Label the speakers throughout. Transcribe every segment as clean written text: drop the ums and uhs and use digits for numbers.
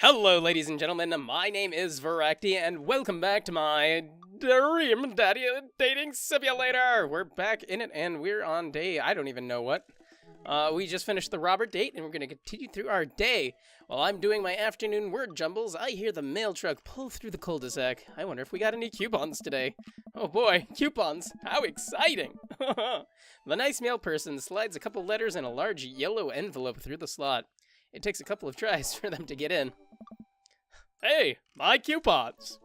Speaker 1: Hello, ladies and gentlemen, my name is Voraktee, and welcome back to my Dream Daddy Dating Simulator! We're back in it, and we're on day, I don't even know what. We just finished the Robert date, and we're going to continue through our day. While I'm doing my afternoon word jumbles, I hear the mail truck pull through the cul-de-sac. I wonder if we got any coupons today. Oh boy, coupons! How exciting! The nice mail person slides a couple letters in a large yellow envelope through the slot. It takes a couple of tries for them to get in. Hey, my coupons!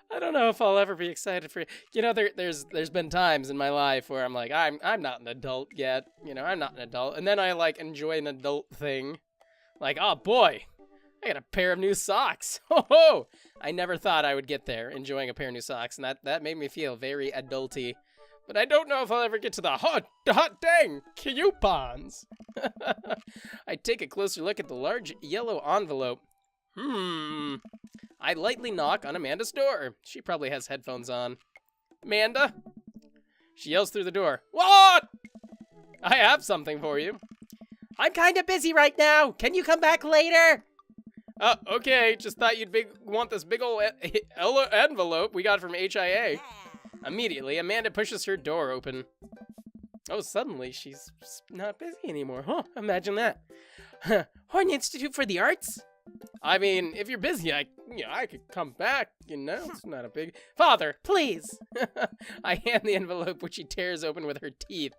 Speaker 1: I don't know if I'll ever be excited for, there's been times in my life where I'm like, I'm not an adult yet, I'm not an adult, and then I enjoy an adult thing, like, oh boy, I got a pair of new socks. Ho ho! I never thought I would get there enjoying a pair of new socks, and that made me feel very adulty. But I don't know if I'll ever get to the hot dang coupons. I take a closer look at the large yellow envelope. I lightly knock on Amanda's door. She probably has headphones on. Amanda? She yells through the door. What? I have something for you. I'm kind of busy right now. Can you come back later? Okay. Just thought you'd want this big old envelope we got from HIA. Immediately, Amanda pushes her door open. Oh, suddenly she's not busy anymore. Huh, imagine that. Horn Institute for the Arts? I mean, if you're busy, I could come back, It's not a big... Father, please! I hand the envelope, which she tears open with her teeth.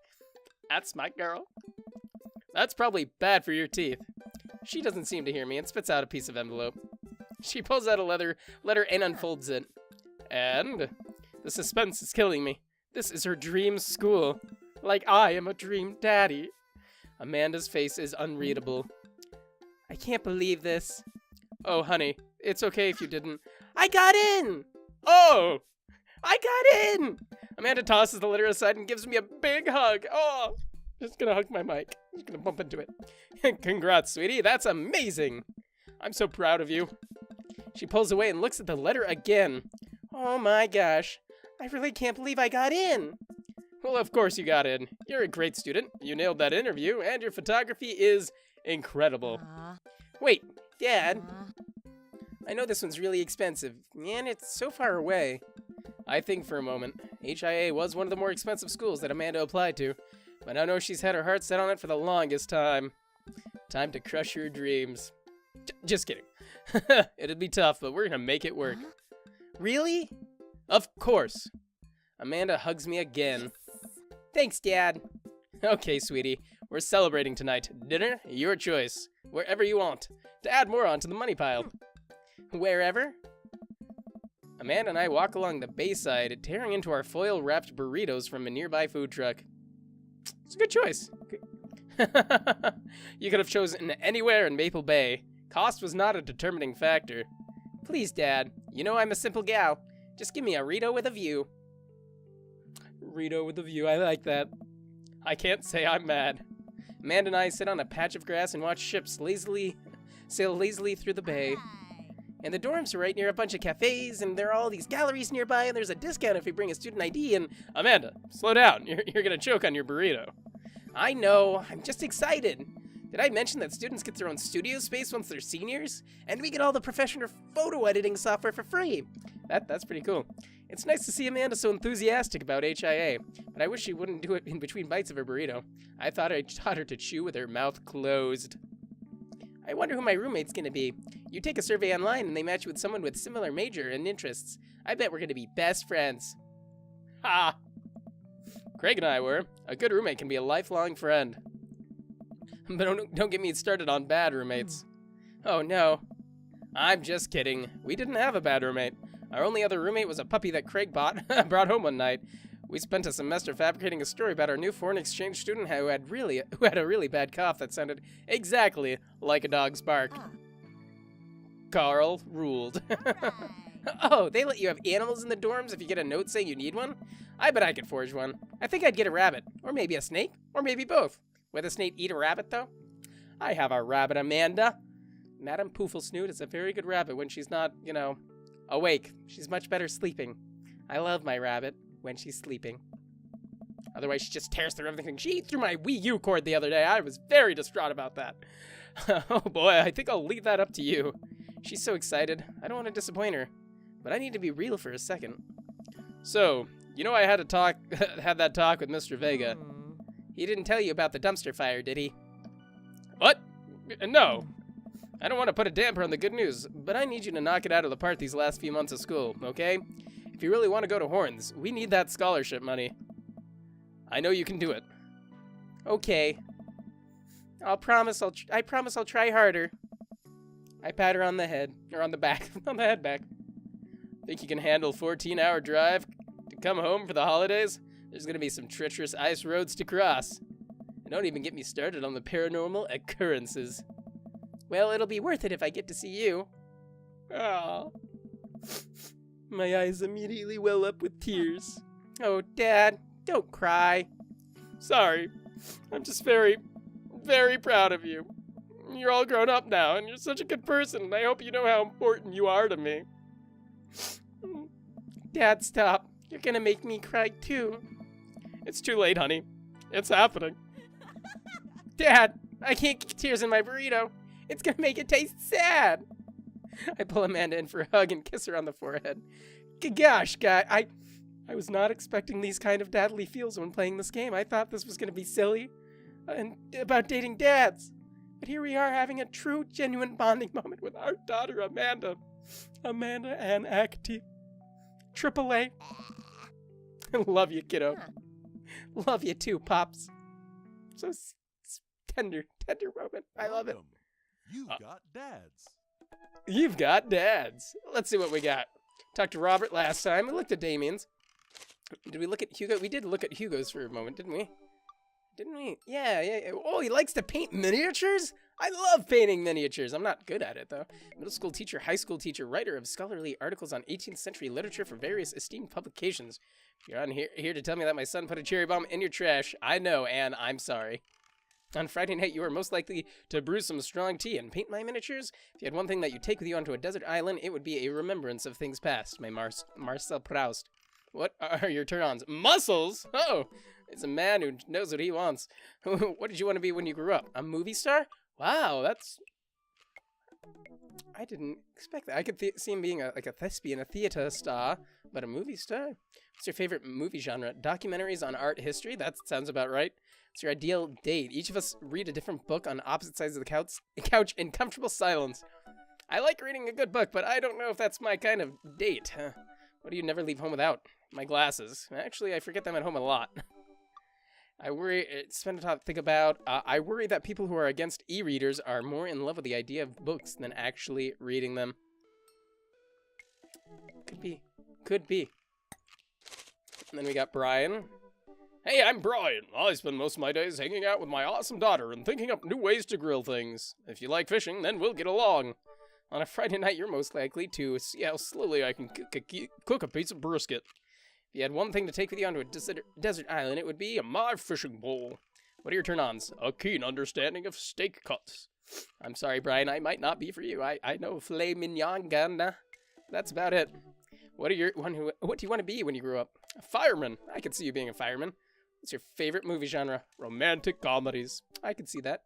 Speaker 1: That's my girl. That's probably bad for your teeth. She doesn't seem to hear me and spits out a piece of envelope. She pulls out a letter and unfolds it. And... the suspense is killing me. This is her dream school. Like I am a dream daddy. Amanda's face is unreadable. I can't believe this. Oh, honey, it's okay if you didn't. I got in! Oh! I got in! Amanda tosses the letter aside and gives me a big hug. Oh! Just gonna hug my mic. Just gonna bump into it. Congrats, sweetie. That's amazing. I'm so proud of you. She pulls away and looks at the letter again. Oh my gosh. I really can't believe I got in. Well, of course you got in. You're a great student. You nailed that interview, and your photography is incredible. Wait, Dad. I know this one's really expensive, and it's so far away. I think for a moment. HIA was one of the more expensive schools that Amanda applied to, but I know she's had her heart set on it for the longest time. Time to crush your dreams. Just kidding. It'll be tough, but we're gonna make it work. Really? Of course. Amanda hugs me again. Thanks, Dad. Okay, sweetie. We're celebrating tonight. Dinner, your choice. Wherever you want. To add more onto the money pile. Wherever? Amanda and I walk along the bayside, tearing into our foil-wrapped burritos from a nearby food truck. It's a good choice. You could have chosen anywhere in Maple Bay. Cost was not a determining factor. Please, Dad. You know I'm a simple gal. Just give me a Rito with a view. Rito with a view, I like that. I can't say I'm mad. Amanda and I sit on a patch of grass and watch ships sail lazily through the bay. And the dorms are right near a bunch of cafes, and there are all these galleries nearby, and there's a discount if we bring a student ID, and... Amanda, slow down. You're gonna choke on your burrito. I know. I'm just excited. Did I mention that students get their own studio space once they're seniors? And we get all the professional photo editing software for free. That's pretty cool. It's nice to see Amanda so enthusiastic about HIA, but I wish she wouldn't do it in between bites of her burrito. I thought I taught her to chew with her mouth closed. I wonder who my roommate's gonna be. You take a survey online and they match you with someone with similar major and interests. I bet we're gonna be best friends. Ha! Craig and I were. A good roommate can be a lifelong friend. But don't get me started on bad roommates. Oh no. I'm just kidding. We didn't have a bad roommate. Our only other roommate was a puppy that Craig brought home one night. We spent a semester fabricating a story about our new foreign exchange student who had a really bad cough that sounded exactly like a dog's bark. Carl ruled. Oh, they let you have animals in the dorms if you get a note saying you need one? I bet I could forge one. I think I'd get a rabbit. Or maybe a snake. Or maybe both. Would a snake eat a rabbit, though? I have a rabbit, Amanda. Madame Pooflesnoot is a very good rabbit when she's not, awake. She's much better sleeping. I love my rabbit when she's sleeping. Otherwise, she just tears through everything. She ate through my Wii U cord the other day. I was very distraught about that. Oh boy, I think I'll leave that up to you. She's so excited. I don't want to disappoint her, but I need to be real for a second. So, you know I had that talk with Mr. Vega. He didn't tell you about the dumpster fire, did he? What? No. I don't want to put a damper on the good news, but I need you to knock it out of the park these last few months of school, okay? If you really want to go to Horns, we need that scholarship money. I know you can do it. Okay. I promise I'll try harder. I pat her on the head, or on the back, on the head back. Think you can handle a 14-hour drive to come home for the holidays? There's gonna be some treacherous ice roads to cross. And don't even get me started on the paranormal occurrences. Well, it'll be worth it if I get to see you. Oh. My eyes immediately well up with tears. Oh, Dad, don't cry. Sorry. I'm just very, very proud of you. You're all grown up now, and you're such a good person, and I hope you know how important you are to me. Dad, stop. You're gonna make me cry, too. It's too late, honey. It's happening. Dad, I can't get tears in my burrito. It's gonna make it taste sad. I pull Amanda in for a hug and kiss her on the forehead. Gosh, guy, I was not expecting these kind of dadly feels when playing this game. I thought this was gonna be silly and about dating dads. But here we are having a true, genuine bonding moment with our daughter, Amanda. Amanda and Acti. AAA. Love you, kiddo. Love you too, Pops. So tender moment. I love it.
Speaker 2: You've got dads.
Speaker 1: You've got dads. Let's see what we got. Talked to Robert last time. We looked at Damien's. Did we look at Hugo? We did look at Hugo's for a moment, didn't we? Didn't we? Yeah. Oh, he likes to paint miniatures? I love painting miniatures. I'm not good at it, though. Middle school teacher, high school teacher, writer of scholarly articles on 18th century literature for various esteemed publications. You're on here to tell me that my son put a cherry bomb in your trash. I know, Anne. I'm sorry. On Friday night, you are most likely to brew some strong tea and paint my miniatures. If you had one thing that you'd take with you onto a desert island, it would be a remembrance of things past. My Marcel Proust. What are your turn-ons? Muscles? Oh, it's a man who knows what he wants. What did you want to be when you grew up? A movie star? Wow, that's... I didn't expect that. I could see him being like a thespian, a theater star, but a movie star? What's your favorite movie genre? Documentaries on art history? That sounds about right. What's your ideal date? Each of us read a different book on opposite sides of the couch in comfortable silence. I like reading a good book, but I don't know if that's my kind of date. What do you never leave home without? My glasses. Actually, I forget them at home a lot. I worry that people who are against e-readers are more in love with the idea of books than actually reading them. Could be. And then we got Brian. Hey, I'm Brian. I spend most of my days hanging out with my awesome daughter and thinking up new ways to grill things. If you like fishing, then we'll get along. On a Friday night, you're most likely to see how slowly I can cook a piece of brisket. If you had one thing to take with you onto a desert island, it would be my fishing pole. What are your turn-ons? A keen understanding of steak cuts. I'm sorry, Brian, I might not be for you. I know filet mignon, ganda. That's about it. What do you want to be when you grow up? A fireman. I could see you being a fireman. What's your favorite movie genre? Romantic comedies. I could see that.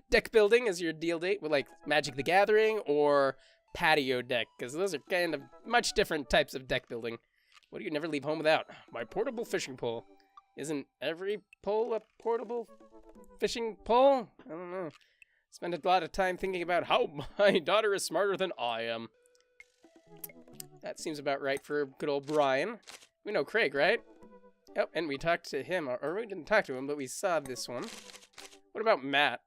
Speaker 1: Deck building is your deal date with like Magic the Gathering or patio deck, because those are kind of much different types of deck building. What do you never leave home without? My portable fishing pole. Isn't every pole a portable fishing pole? I don't know. Spend a lot of time thinking about how my daughter is smarter than I am. That seems about right for good old Brian. We know Craig, right? Oh, and we talked to him, or we didn't talk to him, but we saw this one. What about Matt?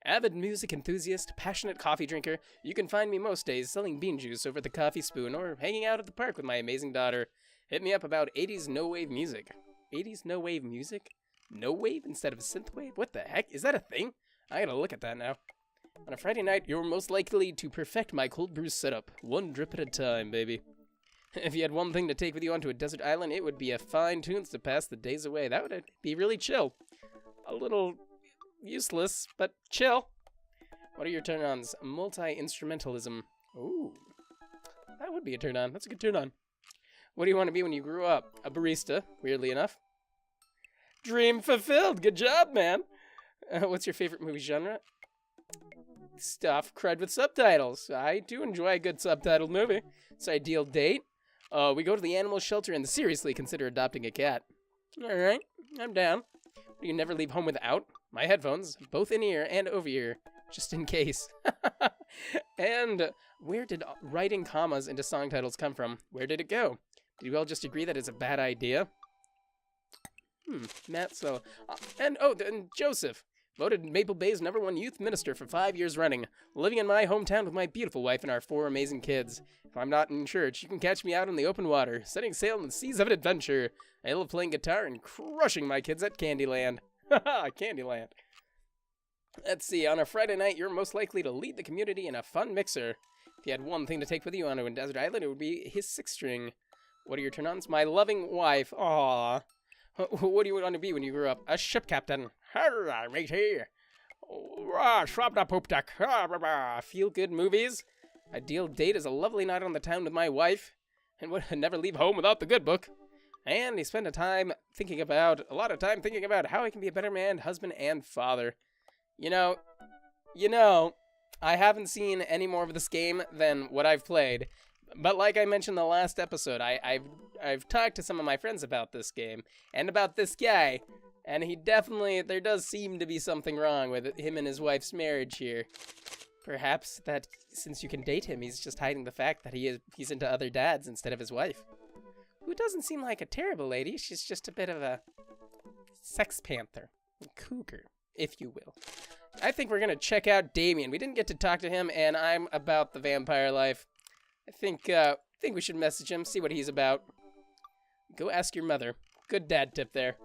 Speaker 1: Avid music enthusiast, passionate coffee drinker. You can find me most days selling bean juice over at the coffee spoon or hanging out at the park with my amazing daughter. Hit me up about 80s no-wave music. 80s no-wave music? No-wave instead of synthwave? What the heck? Is that a thing? I gotta look at that now. On a Friday night, you're most likely to perfect my cold brew setup. One drip at a time, baby. If you had one thing to take with you onto a desert island, it would be a fine tunes to pass the days away. That would be really chill. A little useless, but chill. What are your turn-ons? Multi-instrumentalism. Ooh. That would be a turn-on. That's a good turn-on. What do you want to be when you grew up? A barista, weirdly enough. Dream fulfilled. Good job, man. What's your favorite movie genre? stuff crud with subtitles. I do enjoy a good subtitled movie. It's an ideal date. We go to the animal shelter and seriously consider adopting a cat. Alright, I'm down. But you never leave home without my headphones, both in-ear and over-ear, just in case. And where did writing commas into song titles come from? Where did it go? Did you all just agree that it's a bad idea? Matt, so... and Joseph. Voted Maple Bay's #1 youth minister for 5 years running. Living in my hometown with my beautiful wife and our 4 amazing kids. If I'm not in church, you can catch me out on the open water, setting sail in the seas of adventure. I love playing guitar and crushing my kids at Candyland. Haha, Candyland. Let's see, on a Friday night, you're most likely to lead the community in a fun mixer. If you had one thing to take with you on a desert island, it would be his 6-string. What are your turn-ons? My loving wife. Aww. What do you want to be when you grow up? A ship captain. Hello, matey. Feel-good movies. Ideal date is a lovely night on the town with my wife. And would never leave home without the good book. And he spent a lot of time thinking about how he can be a better man, husband, and father. You know, I haven't seen any more of this game than what I've played. But like I mentioned in the last episode, I've talked to some of my friends about this game and about this guy, and there does seem to be something wrong with him and his wife's marriage here. Perhaps that since you can date him, he's just hiding the fact that he's into other dads instead of his wife. Who doesn't seem like a terrible lady. She's just a bit of a sex panther, a cougar, if you will. I think we're gonna check out Damien. We didn't get to talk to him, and I'm about the vampire life. I think we should message him, see what he's about. Go ask your mother. Good dad tip there.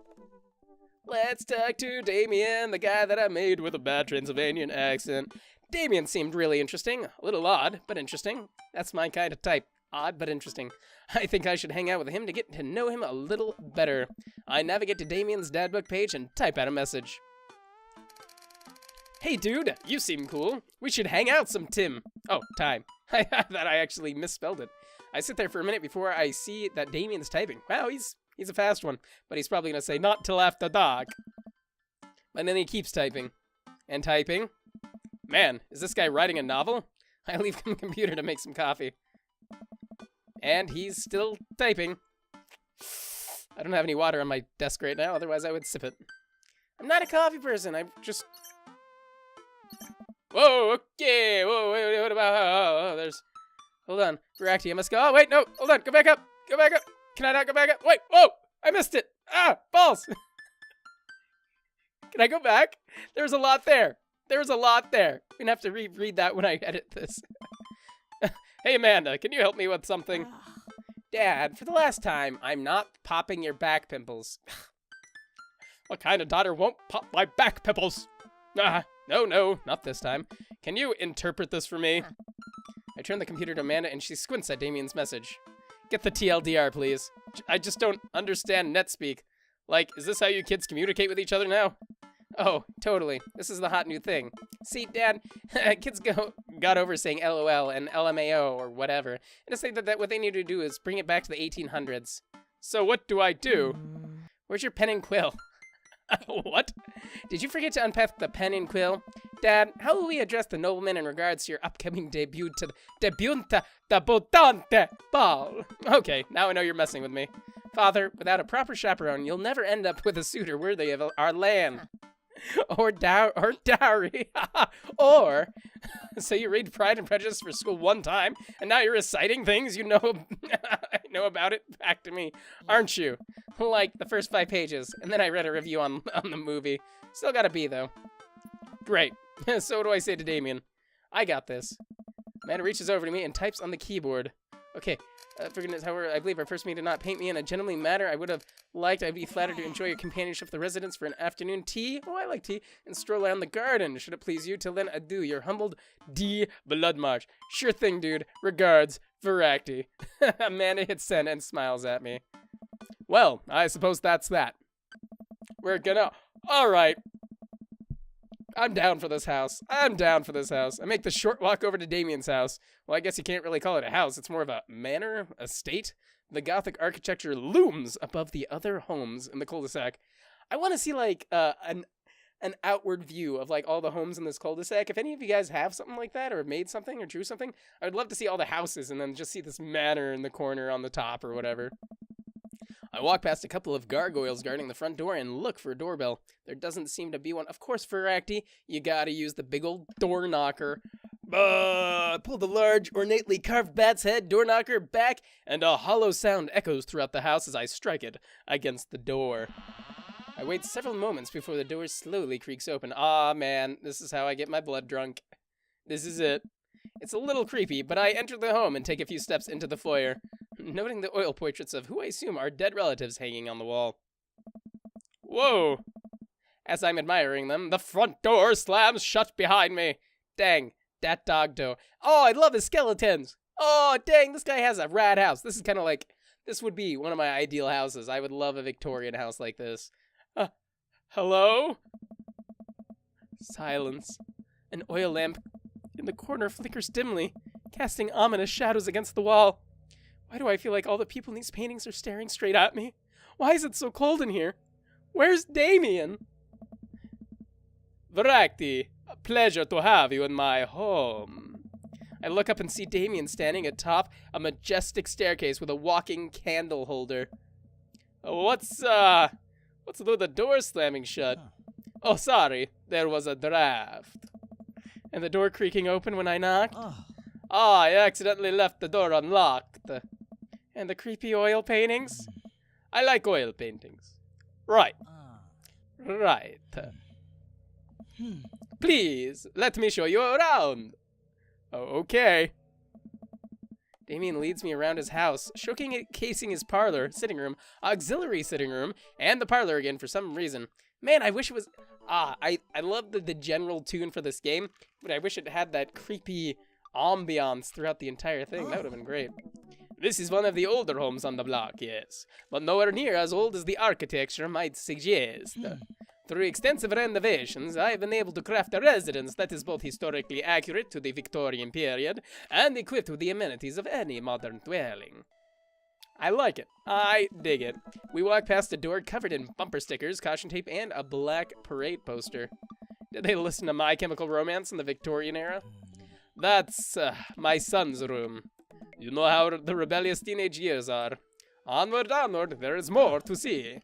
Speaker 1: Let's talk to Damien, the guy that I made with a bad Transylvanian accent. Damien seemed really interesting. A little odd, but interesting. That's my kind of type. Odd, but interesting. I think I should hang out with him to get to know him a little better. I navigate to Damien's dadbook page and type out a message. Hey dude, you seem cool. We should hang out some Tim. Oh, time. I thought I actually misspelled it. I sit there for a minute before I see that Damien's typing. Wow, he's a fast one. But he's probably going to say, not till after dark. And then he keeps typing. And typing. Man, is this guy writing a novel? I leave the computer to make some coffee. And he's still typing. I don't have any water on my desk right now, otherwise I would sip it. I'm not a coffee person, I'm just... Whoa, okay, whoa, wait, what about, there's... Hold on, Voraktee, I must go. Oh, wait, no, hold on, go back up. Can I not go back up? Wait, whoa, I missed it. Ah, balls. Can I go back? There's a lot there. We're gonna have to reread that when I edit this. Hey, Amanda, can you help me with something? Dad, for the last time, I'm not popping your back pimples. What kind of daughter won't pop my back pimples? No, not this time. Can you interpret this for me? I turn the computer to Amanda and she squints at Damien's message. Get the TLDR, please. I just don't understand NetSpeak. Like, is this how you kids communicate with each other now? Oh, totally. This is the hot new thing. See, Dad, kids got over saying LOL and LMAO or whatever, and to say that what they need to do is bring it back to the 1800s. So what do I do? Where's your pen and quill? What? Did you forget to unpack the pen and quill? Dad, how will we address the nobleman in regards to your upcoming debut to the debutante ball? Okay, now I know you're messing with me. Father, without a proper chaperone, you'll never end up with a suitor worthy of our land. Or dowry. Or, so you read Pride and Prejudice for school one time, and now you're reciting things you know know about it back to me, aren't you? Like the first 5 pages, and then I read a review on the movie. Still got a B, though. Great. So what do I say to Damien? I got this. Amanda reaches over to me and types on the keyboard. Okay. For goodness, however, I believe our first meeting did not paint me in a gentlemanly manner. I would have liked, I'd be flattered to enjoy your companionship of the residents for an afternoon tea. Oh, I like tea. And stroll around the garden. Should it please you, till then, adieu, your humbled D. Bloodmarch. Sure thing, dude. Regards, Voraktee. Amanda hits send and smiles at me. Well, I suppose that's that. We're gonna... Alright. I'm down for this house. I make the short walk over to Damien's house. Well, I guess you can't really call it a house. It's more of a manor, estate. The Gothic architecture looms above the other homes in the cul-de-sac. I want to see, like, an outward view of like all the homes in this cul-de-sac. If any of you guys have something like that or made something or drew something, I would love to see all the houses and then just see this manor in the corner on the top or whatever. I walk past a couple of gargoyles guarding the front door and look for a doorbell. There doesn't seem to be one. Of course, Voraktee, you gotta use the big old door knocker. Pull the large, ornately carved bat's head door knocker back, and a hollow sound echoes throughout the house as I strike it against the door. I wait several moments before the door slowly creaks open. Ah, man, this is how I get my blood drunk. This is it. It's a little creepy, but I enter the home and take a few steps into the foyer, noting the oil portraits of who I assume are dead relatives hanging on the wall. Whoa! As I'm admiring them, the front door slams shut behind me. Dang, that dog dough. Oh, I love his skeletons. Oh, dang, this guy has a rad house. This is kind of like, this would be one of my ideal houses. I would love a Victorian house like this. Hello? Silence. An oil lamp in the corner flickers dimly, casting ominous shadows against the wall. Why do I feel like all the people in these paintings are staring straight at me? Why is it so cold in here? Where's Damien? Voraktee, a pleasure to have you in my home. I look up and see Damien standing atop a majestic staircase with a walking candle holder. What's with the door slamming shut? Oh, sorry, there was a draft. And the door creaking open when I knocked. I accidentally left the door unlocked. And the creepy oil paintings? I like oil paintings. Right. Right. Please, let me show you around. Oh, okay. Damien leads me around his house, showcasing his parlor, sitting room, auxiliary sitting room, and the parlor again for some reason. Man, I wish it was... I love the general tune for this game, but I wish it had that creepy ambiance throughout the entire thing. That would have been great. This is one of the older homes on the block, yes, but nowhere near as old as the architecture might suggest. Through extensive renovations, I have been able to craft a residence that is both historically accurate to the Victorian period and equipped with the amenities of any modern dwelling. I like it. I dig it. We walk past a door covered in bumper stickers, caution tape, and a black parade poster. Did they listen to My Chemical Romance in the Victorian era? That's my son's room. You know how the rebellious teenage years are. Onward, onward, there is more to see.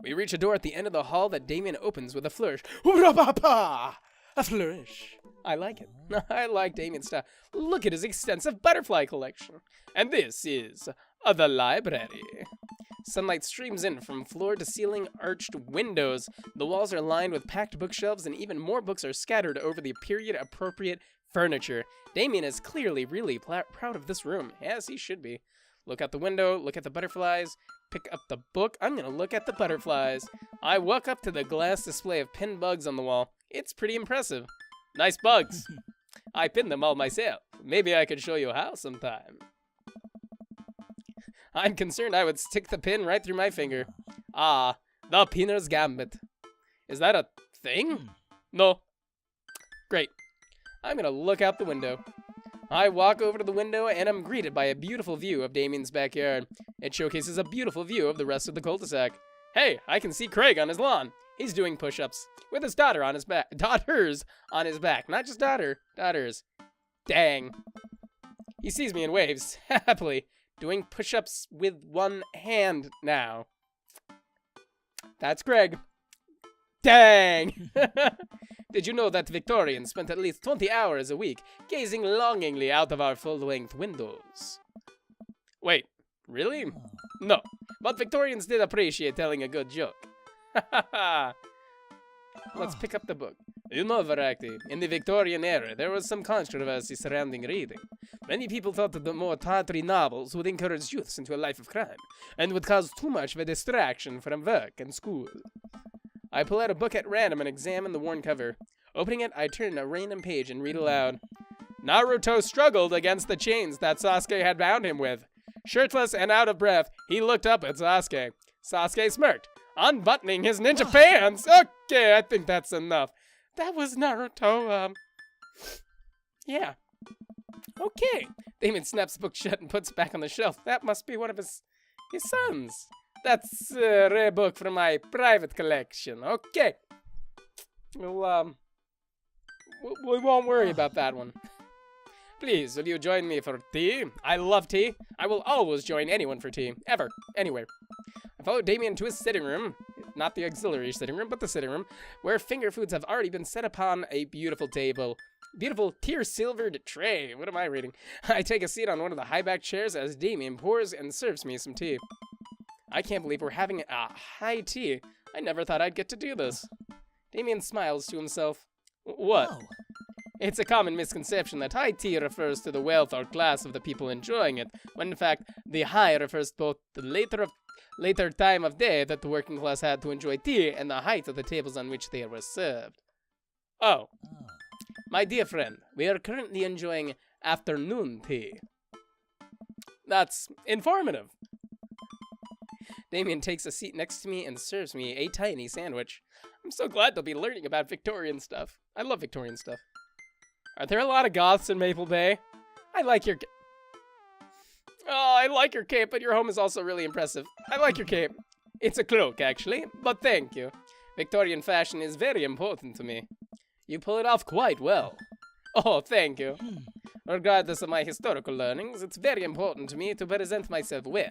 Speaker 1: We reach a door at the end of the hall that Damien opens with a flourish. A flourish. I like it. I like Damien's style. Look at his extensive butterfly collection. And this is the library. Sunlight streams in from floor to ceiling arched windows. The walls are lined with packed bookshelves, and even more books are scattered over the period-appropriate furniture. Damien is clearly really proud of this room, as he should be. Look out the window, look at the butterflies, pick up the book. I'm gonna look at the butterflies. I walk up to the glass display of pinned bugs on the wall. It's pretty impressive. Nice bugs. I pinned them all myself. Maybe I could show you how sometime. I'm concerned I would stick the pin right through my finger. Ah, the pinner's gambit. Is that a thing? No. Great. I'm gonna look out the window. I walk over to the window and am greeted by a beautiful view of Damien's backyard. It showcases a beautiful view of the rest of the cul-de-sac. Hey, I can see Craig on his lawn. He's doing push-ups with his daughter on his back. Daughters on his back. Not just daughter. Daughters. Dang. He sees me and waves happily, doing push-ups with one hand now. That's Craig. Dang! Did you know that Victorians spent at least 20 hours a week gazing longingly out of our full-length windows? Wait, really? No, but Victorians did appreciate telling a good joke. Let's pick up the book. You know, Voraktee, in the Victorian era, there was some controversy surrounding reading. Many people thought that the more tawdry novels would encourage youths into a life of crime, and would cause too much of a distraction from work and school. I pull out a book at random and examine the worn cover. Opening it, I turn a random page and read aloud. Naruto struggled against the chains that Sasuke had bound him with. Shirtless and out of breath, he looked up at Sasuke. Sasuke smirked, unbuttoning his ninja pants. Okay, I think that's enough. That was Naruto, yeah. Okay. Damien snaps the book shut and puts it back on the shelf. That must be one of his sons. That's a rare book from my private collection. Okay. we won't worry about that one. Please, will you join me for tea? I love tea. I will always join anyone for tea. Ever. Anywhere. I followed Damien to his sitting room. Not the auxiliary sitting room, but the sitting room, where finger foods have already been set upon a beautiful table. Beautiful tear-silvered tray. What am I reading? I take a seat on one of the high-backed chairs as Damien pours and serves me some tea. I can't believe we're having a high tea. I never thought I'd get to do this. Damien smiles to himself. What?
Speaker 3: Oh.
Speaker 1: It's a common misconception that high tea refers to the wealth or class of the people enjoying it, when in fact, the high refers to both the later time of day that the working class had to enjoy tea and the height of the tables on which they were served. Oh. My dear friend, we are currently enjoying afternoon tea. That's informative. Damien takes a seat next to me and serves me a tiny sandwich. I'm so glad to be learning about Victorian stuff. I love Victorian stuff. Are there a lot of goths in Maple Bay? I like your cape, but your home is also really impressive. I like your cape. It's a cloak, actually, but thank you. Victorian fashion is very important to me. You pull it off quite well. Oh, thank you. Regardless of my historical learnings, it's very important to me to present myself well.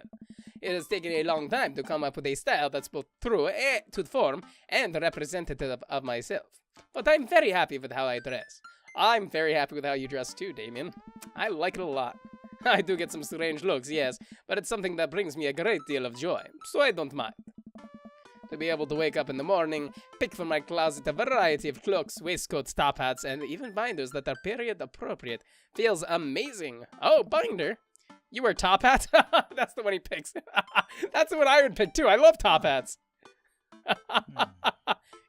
Speaker 1: It has taken a long time to come up with a style that's both true to form and representative of myself. But I'm very happy with how I dress. I'm very happy with how you dress too, Damien. I like it a lot. I do get some strange looks, yes, but it's something that brings me a great deal of joy, so I don't mind. To be able to wake up in the morning, pick from my closet a variety of cloaks, waistcoats, top hats, and even binders that are period appropriate feels amazing. Oh, binder? You wear top hats? That's the one he picks. That's the one I would pick too. I love top hats.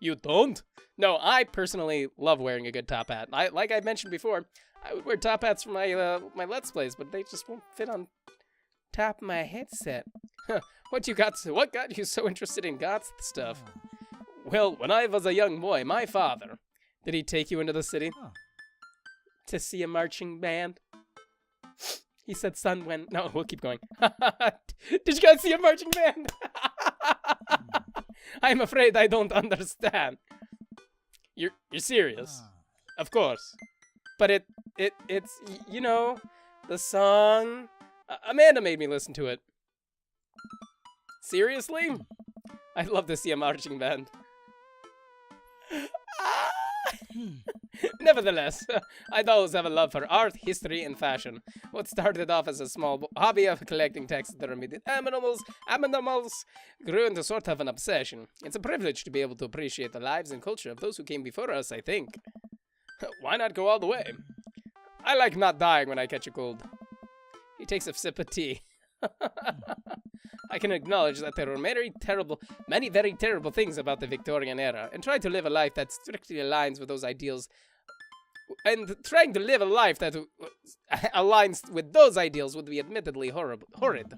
Speaker 1: You don't? No, I personally love wearing a good top hat. Like I mentioned before, I would wear top hats for my my Let's Plays, but they just won't fit on top of my headset. What got you so interested in goth stuff? Well, when I was a young boy, my father, did he take you into the city to see a marching band? He said, son, when... No, we'll keep going. Did you guys see a marching band? I'm afraid I don't understand. You're serious? Of course. But it's, you know, the song... Amanda made me listen to it. Seriously? I'd love to see a marching band. Nevertheless, I'd always have a love for art, history, and fashion. What started off as a small hobby of collecting taxidermied animals grew into sort of an obsession. It's a privilege to be able to appreciate the lives and culture of those who came before us, I think. Why not go all the way? I like not dying when I catch a cold. He takes a sip of tea. I can acknowledge that there were many very terrible things about the Victorian era, and try to live a life that strictly aligns with those ideals. And trying to live a life that aligns with those ideals would be admittedly horrid.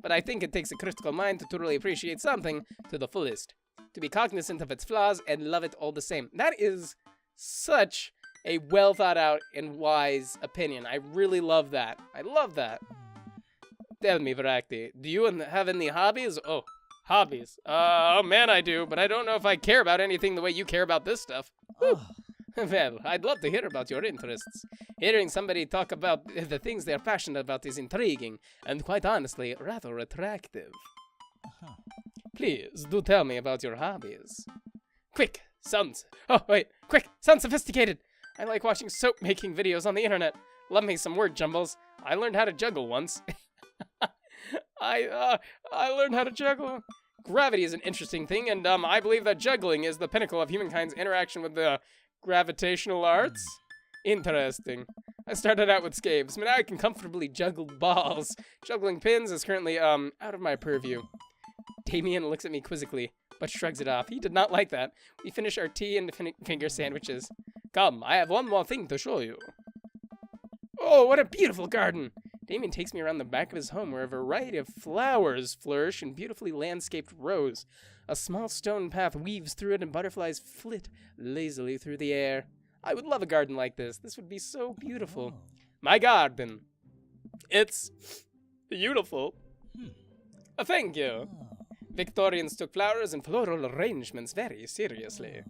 Speaker 1: But I think it takes a critical mind to truly appreciate something to the fullest. To be cognizant of its flaws and love it all the same. That is such a well thought out and wise opinion. I really love that. I love that. Tell me, Voraktee, do you have any hobbies? Oh, hobbies. Oh man, I do, but I don't know if I care about anything the way you care about this stuff. Well, I'd love to hear about your interests. Hearing somebody talk about the things they're passionate about is intriguing, and quite honestly, rather attractive. Please, do tell me about your hobbies. Quick, sounds sophisticated. I like watching soap-making videos on the internet. Love me some word jumbles. I learned how to juggle once. I learned how to juggle. Gravity is an interesting thing, and I believe that juggling is the pinnacle of humankind's interaction with the gravitational arts. Interesting. I started out with skates, but now I can comfortably juggle balls. Juggling pins is currently out of my purview. Damien looks at me quizzically, but shrugs it off. He did not like that. We finish our tea and finger sandwiches. Come, I have one more thing to show you. Oh, what a beautiful garden! Damien takes me around the back of his home where a variety of flowers flourish in beautifully landscaped rows. A small stone path weaves through it and butterflies flit lazily through the air. I would love a garden like this. This would be so beautiful. My garden. It's beautiful. Thank you. Victorians took flowers and floral arrangements very seriously.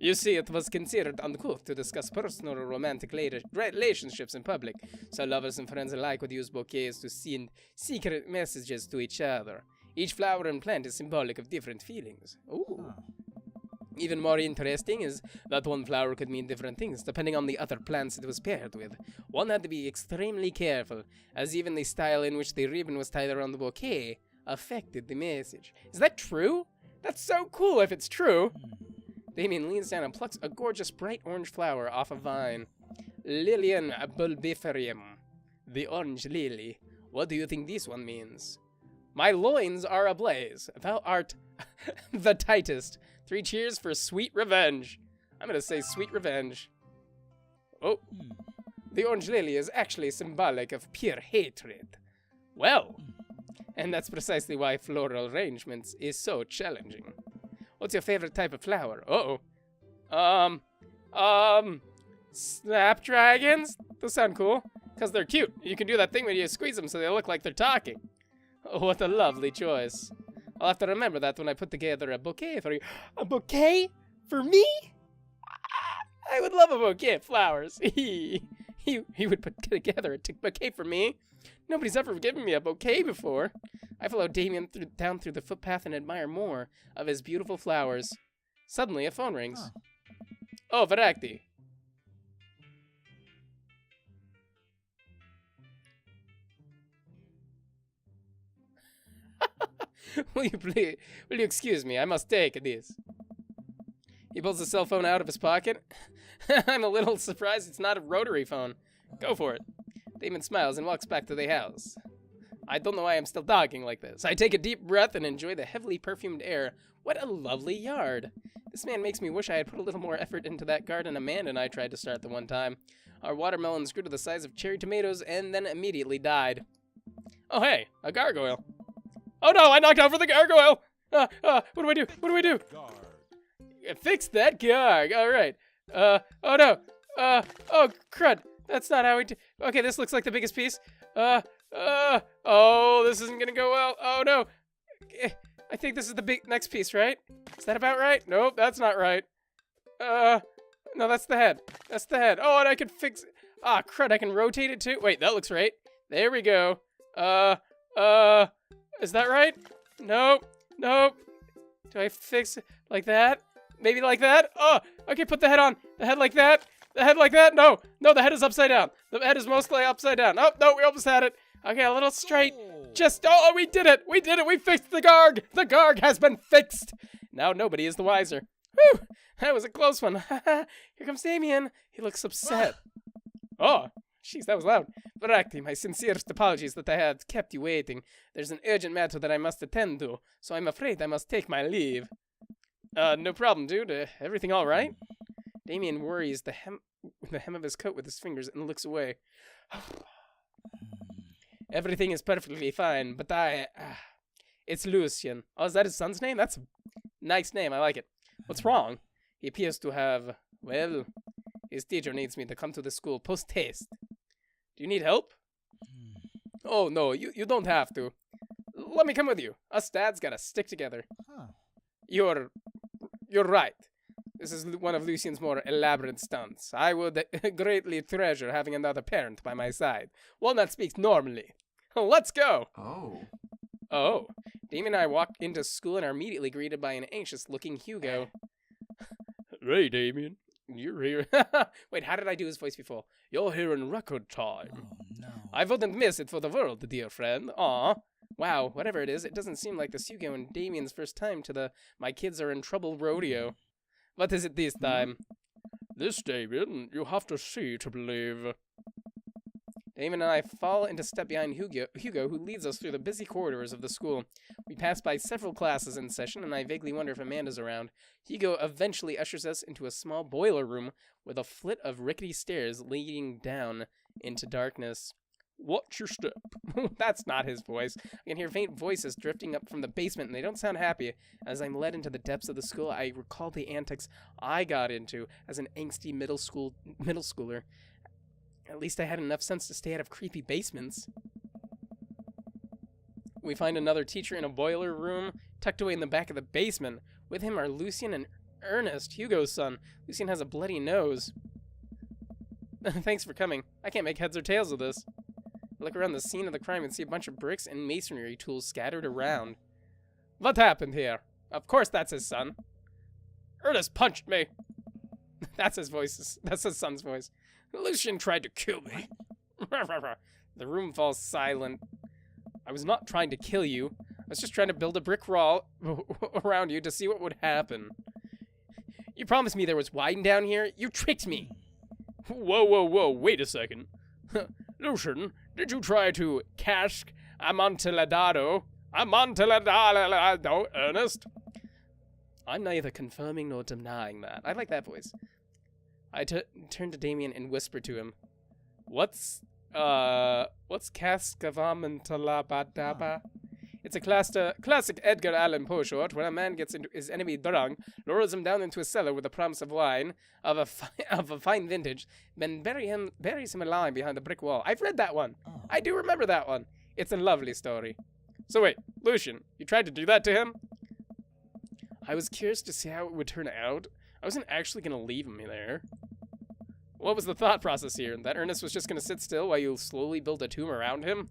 Speaker 1: You see, it was considered uncool to discuss personal or romantic relationships in public, so lovers and friends alike would use bouquets to send secret messages to each other. Each flower and plant is symbolic of different feelings. Ooh. Even more interesting is that one flower could mean different things depending on the other plants it was paired with. One had to be extremely careful, as even the style in which the ribbon was tied around the bouquet affected the message. Is that true? That's so cool if it's true. Damien leans down and plucks a gorgeous bright orange flower off a vine. Lilium bulbiferium. The orange lily. What do you think this one means? My loins are ablaze. Thou art the tightest. 3 cheers for sweet revenge. I'm gonna say sweet revenge. Oh. The orange lily is actually symbolic of pure hatred. Well. And that's precisely why floral arrangements is so challenging. What's your favorite type of flower? Snapdragons? Those sound cool. Because they're cute. You can do that thing when you squeeze them so they look like they're talking. Oh, what a lovely choice. I'll have to remember that when I put together a bouquet for you. A bouquet? For me? I would love a bouquet of flowers. He would put together a bouquet for me. Nobody's ever given me a bouquet before. I follow Damien down through the footpath and admire more of his beautiful flowers. Suddenly, a phone rings. Oh, Voraktee. Will you excuse me? I must take this. He pulls the cell phone out of his pocket. I'm a little surprised it's not a rotary phone. Go for it. Damon smiles and walks back to the house. I don't know why I'm still talking like this. I take a deep breath and enjoy the heavily perfumed air. What a lovely yard. This man makes me wish I had put a little more effort into that garden Amanda and I tried to start the one time. Our watermelons grew to the size of cherry tomatoes and then immediately died. Oh, hey, a gargoyle. Oh no, I knocked over the gargoyle! What do I do? What do I do? Fix that garg. All right. Oh no. Oh crud. That's not how we do. Okay, this looks like the biggest piece. Oh, this isn't gonna go well. Oh no. I think this is the next piece, right? Is that about right? Nope, that's not right. No, that's the head. That's the head. Oh, and I can fix. Ah, crud, I can rotate it too. Wait, that looks right. There we go. Is that right? Nope. Nope. Do I fix it like that? Maybe like that? Oh, okay, put the head on. The head like that. The head like that? No. No, the head is upside down. The head is mostly upside down. Oh, no, we almost had it. Okay, a little straight. Just, oh, we did it. We did it. We fixed the garg. The garg has been fixed. Now nobody is the wiser. Whew, that was a close one. Here comes Damien. He looks upset. Oh, jeez, that was loud. Voraktee, my sincerest apologies that I had kept you waiting. There's an urgent matter that I must attend to, so I'm afraid I must take my leave. No problem, dude. Everything all right? Damien worries the hem of his coat with his fingers and looks away. Everything is perfectly fine, but it's Lucien. Oh, is that his son's name? That's a nice name. I like it. What's wrong? He appears to have, well, his teacher needs me to come to the school post-haste. Do you need help? Oh, no, you don't have to. Let me come with you. Us dads gotta stick together. You're right. This is one of Lucien's more elaborate stunts. I would greatly treasure having another parent by my side. One that speaks normally. Let's go! Oh. Damien and I walk into school and are immediately greeted by an anxious-looking Hugo. Hey, Damien. You're here. Wait, how did I do his voice before? You're here in record time.
Speaker 2: Oh, no.
Speaker 1: I wouldn't miss it for the world, dear friend. Aw. Wow, whatever it is, it doesn't seem like this Hugo and Damien's first time to the My Kids Are in Trouble rodeo. What is it this time? This, Damien, you have to see to believe. Damien and I fall into step behind Hugo, who leads us through the busy corridors of the school. We pass by several classes in session, and I vaguely wonder if Amanda's around. Hugo eventually ushers us into a small boiler room with a flight of rickety stairs leading down into darkness. Watch your step. That's not his voice. I can hear faint voices drifting up from the basement, and they don't sound happy. As I'm led into the depths of the school, I recall the antics I got into as an angsty middle schooler. At least I had enough sense to stay out of creepy basements. We find another teacher in a boiler room, tucked away in the back of the basement. With him are Lucien and Ernest, Hugo's son. Lucien has a bloody nose. Thanks for coming. I can't make heads or tails of this. I look around the scene of the crime and see a bunch of bricks and masonry tools scattered around. What happened here? Of course that's his son. Ernest punched me. That's his voice. That's his son's voice. Lucien tried to kill me. The room falls silent. I was not trying to kill you. I was just trying to build a brick wall around you to see what would happen. You promised me there was wine down here. You tricked me. Whoa, wait a second. Lucien, did you try to cask amontillado, Ernest? I'm neither confirming nor denying that. I like that voice. I turned to Damien and whispered to him, What's cask of amontillado? It's a classic Edgar Allan Poe short where a man gets into his enemy drunk, lures him down into a cellar with a promise of wine of a fine vintage, then buries him alive behind a brick wall. I've read that one.
Speaker 2: Oh.
Speaker 1: I do remember that one. It's a lovely story. So wait, Lucien, you tried to do that to him? I was curious to see how it would turn out. I wasn't actually going to leave him there. What was the thought process here? That Ernest was just going to sit still while you slowly build a tomb around him?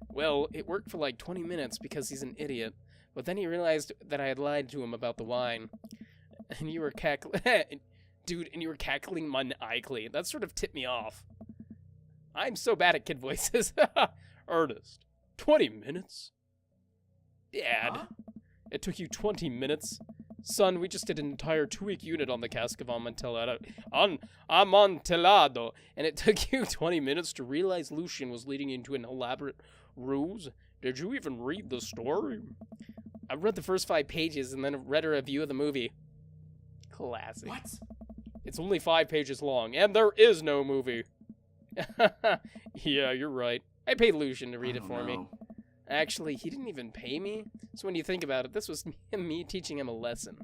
Speaker 1: Well, it worked for like 20 minutes because he's an idiot. But then he realized that I had lied to him about the wine. And you were cackling... Dude, and you were cackling maniacally. That sort of tipped me off. I'm so bad at kid voices. Ernest, 20 minutes? Dad,
Speaker 2: Huh?
Speaker 1: It took you 20 minutes? Son, we just did an entire 2-week unit on the cask of Amontillado. Amontillado. And it took you 20 minutes to realize Lucien was leading into an elaborate ruse? Did you even read the story? I read the first 5 pages and then read a review of the movie. Classic.
Speaker 2: What?
Speaker 1: It's only 5 pages long, and there is no movie. Yeah, you're right. I paid Lucien to read it for me. Actually, he didn't even pay me. So when you think about it, this was me teaching him a lesson.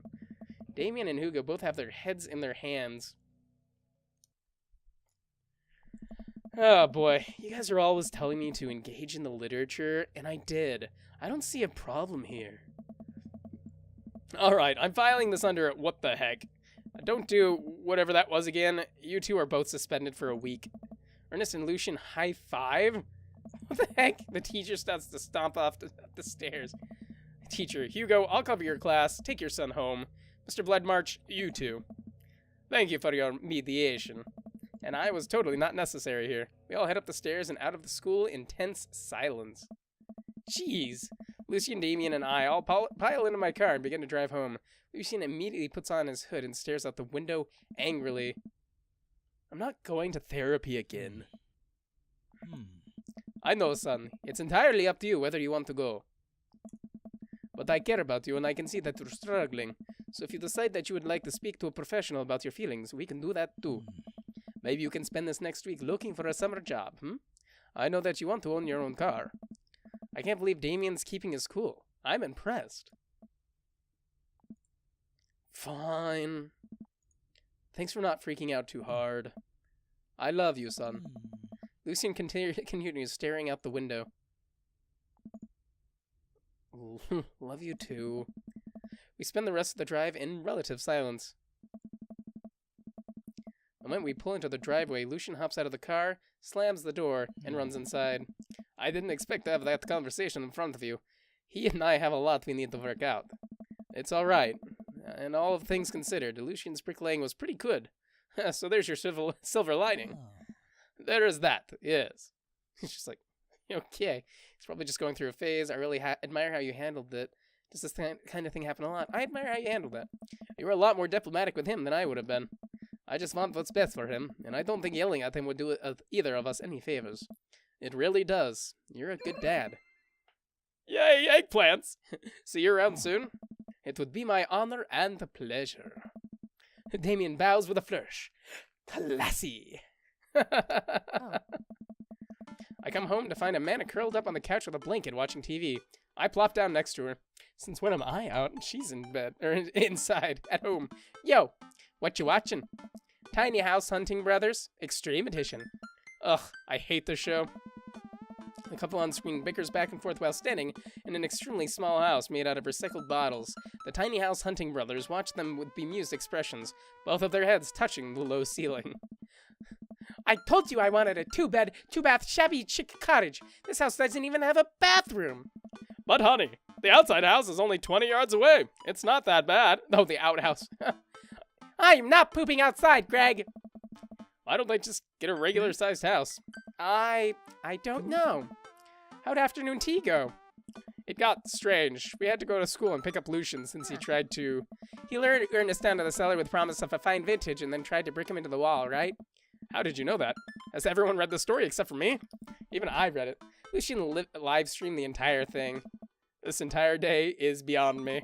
Speaker 1: Damien and Hugo both have their heads in their hands. Oh boy, you guys are always telling me to engage in the literature, and I did. I don't see a problem here. Alright, I'm filing this under what the heck. Don't do whatever that was again. You two are both suspended for a week. Ernest and Lucien high five? What the heck? The teacher starts to stomp off the stairs. Teacher, Hugo, I'll cover your class. Take your son home. Mr. Bloodmarch, you too. Thank you for your mediation. And I was totally not necessary here. We all head up the stairs and out of the school in tense silence. Jeez. Lucien, Damien, and I all pile into my car and begin to drive home. Lucien immediately puts on his hood and stares out the window angrily. I'm not going to therapy again. I know, son. It's entirely up to you whether you want to go. But I care about you and I can see that you're struggling. So if you decide that you would like to speak to a professional about your feelings, we can do that too. Maybe you can spend this next week looking for a summer job, I know that you want to own your own car. I can't believe Damien's keeping his cool. I'm impressed. Fine. Thanks for not freaking out too hard. I love you, son. Lucien continues staring out the window. Love you too. We spend the rest of the drive in relative silence. The moment we pull into the driveway, Lucien hops out of the car, slams the door, and runs inside. I didn't expect to have that conversation in front of you. He and I have a lot we need to work out. It's alright. And all of things considered, Lucien's bricklaying was pretty good. So there's your silver lining. There is that, yes. He's just like, okay. He's probably just going through a phase. I really admire how you handled it. Does this kind of thing happen a lot? I admire how you handled that. You were a lot more diplomatic with him than I would have been. I just want what's best for him, and I don't think yelling at him would do either of us any favors. It really does. You're a good dad. Yay, eggplants! See you around soon. It would be my honor and pleasure. Damien bows with a flourish. Classy. I come home to find Amanda curled up on the couch with a blanket watching TV. I plop down next to her. Since when am I out and she's in bed, or inside, at home? Yo, what you watching? Tiny House Hunting Brothers, Extreme Edition. Ugh, I hate this show. The couple on screen bickers back and forth while standing in an extremely small house made out of recycled bottles. The tiny house hunting brothers watch them with bemused expressions, both of their heads touching the low ceiling. I told you I wanted a 2-bed, 2-bath, shabby chic cottage. This house doesn't even have a bathroom. But honey, the outside house is only 20 yards away. It's not that bad. Oh, the outhouse. I'm not pooping outside, Greg. Why don't they just get a regular-sized house? I don't know. How'd afternoon tea go? It got strange. We had to go to school and pick up Lucian since he tried to... He lured Ernest down to the cellar with promise of a fine vintage and then tried to brick him into the wall, right? How did you know that? Has everyone read the story except for me? Even I read it. Lucian live streamed the entire thing. This entire day is beyond me.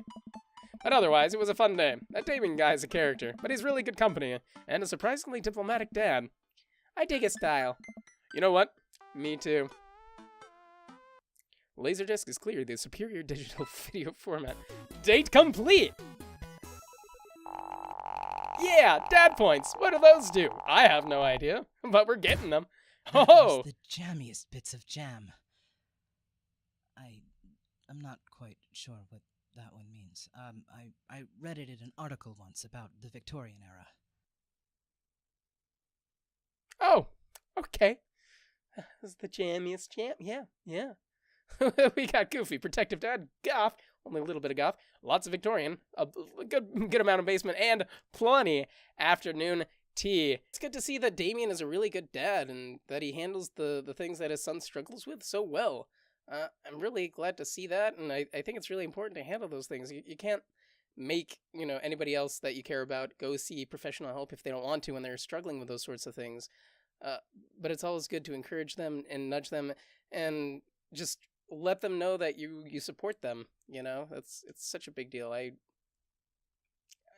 Speaker 1: But otherwise, it was a fun day. That Damien guy is a character, but he's really good company, and a surprisingly diplomatic dad. I dig his style. You know what? Me too. Laserdisc is clearly the superior digital video format. Date complete! Yeah, dad points. What do those do? I have no idea, but we're getting them. Oh!
Speaker 3: The jammiest bits of jam. I'm not quite sure what that one means. I read it in an article once about the Victorian era.
Speaker 1: Oh, okay. This is the jammiest jam. Yeah. We got Goofy, Protective Dad, Goth, only a little bit of Goth, lots of Victorian, a good amount of basement, and plenty afternoon tea. It's good to see that Damien is a really good dad and that he handles the things that his son struggles with so well. I'm really glad to see that, and I think it's really important to handle those things. You can't make, anybody else that you care about go see professional help if they don't want to when they're struggling with those sorts of things. But it's always good to encourage them and nudge them and just let them know that you support them. It's such a big deal. I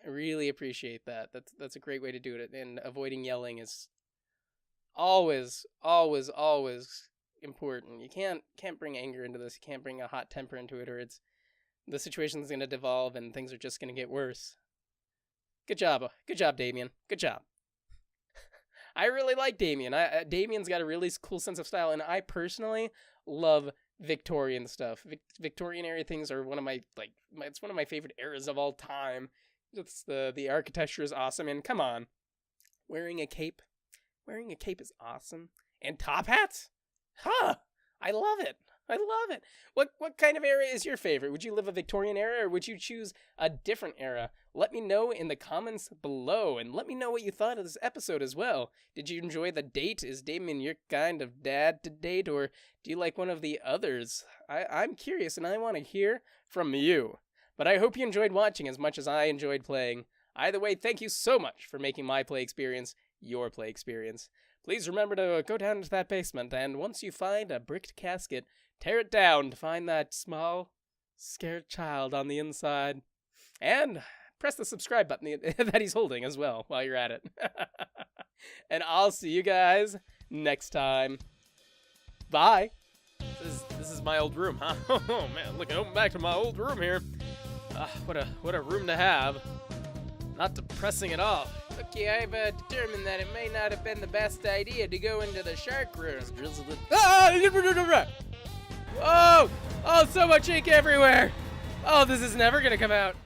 Speaker 1: really appreciate that. That's a great way to do it. And avoiding yelling is always important. You can't bring anger into this. You can't bring a hot temper into it, or the situation's going to devolve and things are just going to get worse. Good job, Damien. Good job. I really like Damien. Damien's got a really cool sense of style, and I personally love Victorian stuff. Victorian era things are one of my it's one of my favorite eras of all time. It's the architecture is awesome, and come on, wearing a cape is awesome, and top hats, I love it. What kind of era is your favorite? Would you live a Victorian era, or would you choose a different era? Let me know in the comments below, and let me know what you thought of this episode as well. Did you enjoy the date? Is Damien your kind of dad to date, or do you like one of the others? I'm curious, and I want to hear from you. But I hope you enjoyed watching as much as I enjoyed playing. Either way, thank you so much for making my play experience your play experience. Please remember to go down into that basement, and once you find a bricked casket, tear it down to find that small, scared child on the inside. And press the subscribe button that he's holding as well while you're at it. And I'll see you guys next time. Bye. This is my old room, huh? Oh man, look, I'm back to my old room here. What a room to have. Not depressing at all. Okay, I've determined that it may not have been the best idea to go into the shark room. Oh, so much ink everywhere. Oh, this is never gonna come out.